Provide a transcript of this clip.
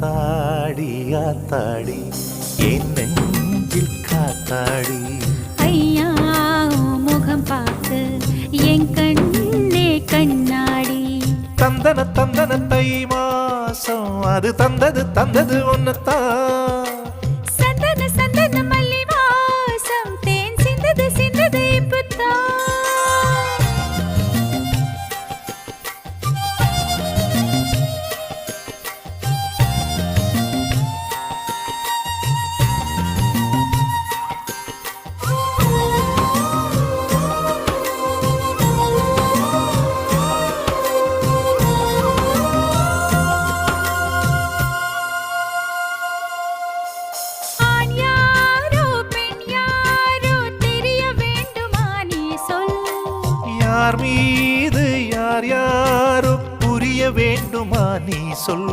ஆத்தாடி ஆத்தாடி என் நெஞ்சில் காத்தாடி ஐயா முகம் பார்த்து என் கண்ணே கண்ணாடி தந்தன தந்தன தை மாசம் அது தந்தது ஒன்னத்தான் சந்தன சந்தன மல்லி வாசம் தேன் சிந்தது இப்பத்தான் யார் மீது யார் யாரோ புரிய வேண்டுமா நீ சொல்